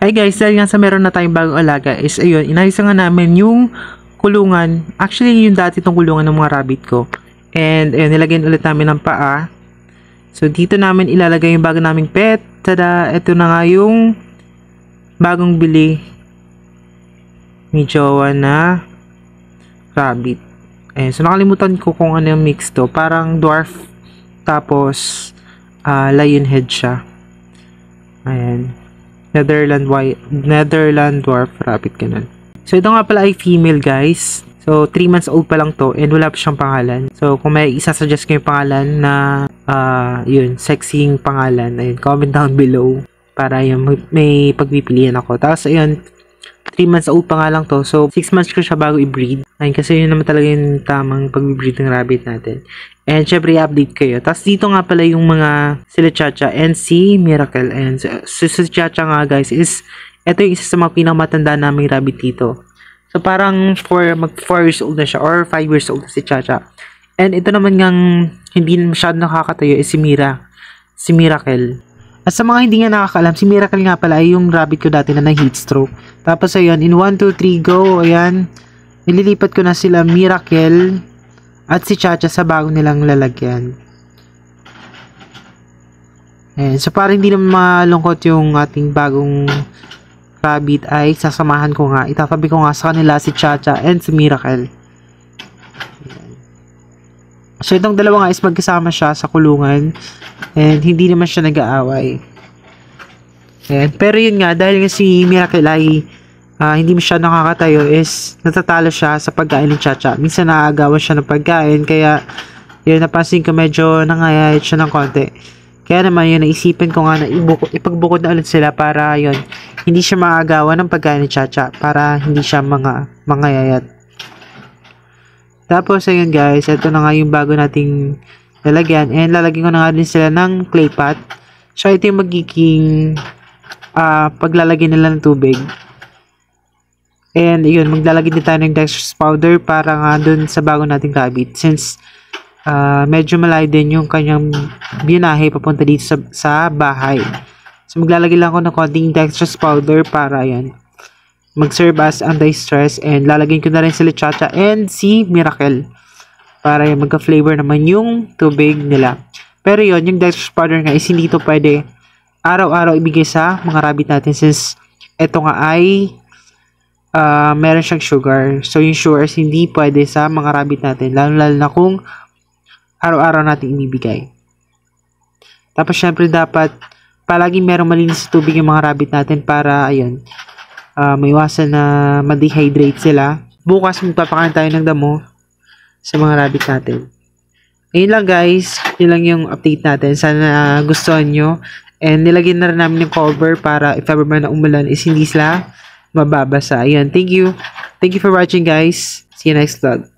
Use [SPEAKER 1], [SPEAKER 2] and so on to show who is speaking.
[SPEAKER 1] Hi guys, dahil nga sa meron na tayong bagong alaga is ayun, inayos nga namin yung kulungan. Actually, yung dati itong kulungan ng mga rabbit ko. And ayun, nilagyan ulit namin ng paa. So dito namin ilalagay yung bago naming pet. Tada, ito na nga yung bagong bili. May jowa na rabbit. Ayun, so nakalimutan ko kung ano yung mix to. Parang dwarf tapos lion head siya. Ayan. Netherland dwarf rabbit, ganun. So ito nga pala ay female guys. So 3 months old pa lang to and wala pa siyang pangalan. So kung may isa-suggest ko yung pangalan na yun, sexy pangalan, ayun, comment down below para yun, may pagpipilian ako. Tapos ayun, 3 months old pa nga lang to. So 6 months ko siya bago i-breed. Ayun, kasi yun naman talaga yung tamang pag-breed ng rabbit natin. And syempre i-update kayo. Tapos dito nga pala yung mga sila Chacha and si Miracle. And si Chacha nga guys is ito yung isa sa mga pinakamatanda naming rabbit dito. So parang mag 4 years old na siya or 5 years old si Chacha. And ito naman ngang hindi masyado nakakatayo is si Miracle. At sa mga hindi nga nakakaalam, si Miracle nga pala ay yung rabbit ko dati na heat stroke. Tapos ayun, in 1, 2, 3, go, ayan, nililipat ko na sila Miracle at si Chacha sa bagong nilang lalagyan. Ayan, so para hindi naman malungkot yung ating bagong rabbit ay sasamahan ko nga, itatabi ko nga sa kanila si Chacha and si Miracle. Ayan. So itong dalawa nga is magkasama siya sa kulungan and hindi naman siya nag-aaway. Ayan. Pero yun nga, dahil nga si Miracle ay hindi masyado nakakatayo is natatalo siya sa pagkain ng Chacha. Minsan naaagawan siya ng pagkain kaya yun, napansin ko medyo nangayayat siya ng konti. Kaya naman yun, naisipan ko nga na ipagbukod na ulit sila para yun, hindi siya maaagawan ng pagkain ng Chacha para hindi siya mangayayat. Tapos ayun guys, ito na nga yung bago nating lalagyan and lalagyan ko na nga din sila ng clay pot. So ito yung magiging paglalagyan nila ng tubig. And yun, maglalagay din tayo ng dextrose powder para nga dun sa bago nating rabbit. Since medyo malayo din yung kanyang binahe papunta dito sa bahay. So maglalagay lang ako ng konting dextrose powder para yan, mag-serve as anti-stress. And lalagyan ko na rin sila Chacha and si Miracle para yan, magka-flavor naman yung tubig nila. Pero yun, yung dextrose powder nga is hindi ito pwede araw-araw ibigay sa mga rabbit natin since ito nga ay meron siyang sugar. So yung sugars hindi pwede sa mga rabbit natin, lalo na kung araw-araw natin ibibigay. Tapos syempre dapat palaging merong malinis tubig yung mga rabbit natin para ayun, maiwasan na ma-dehydrate sila. Bukas magpapakain tayo ng damo sa mga rabbit natin. Ayun lang guys, yun lang yung update natin. Sana gustuhan nyo. And nilagyan na rin namin yung cover para if ever man na umulan is hindi sila mababasa. Ayan, thank you. Thank you for watching guys. See you next vlog.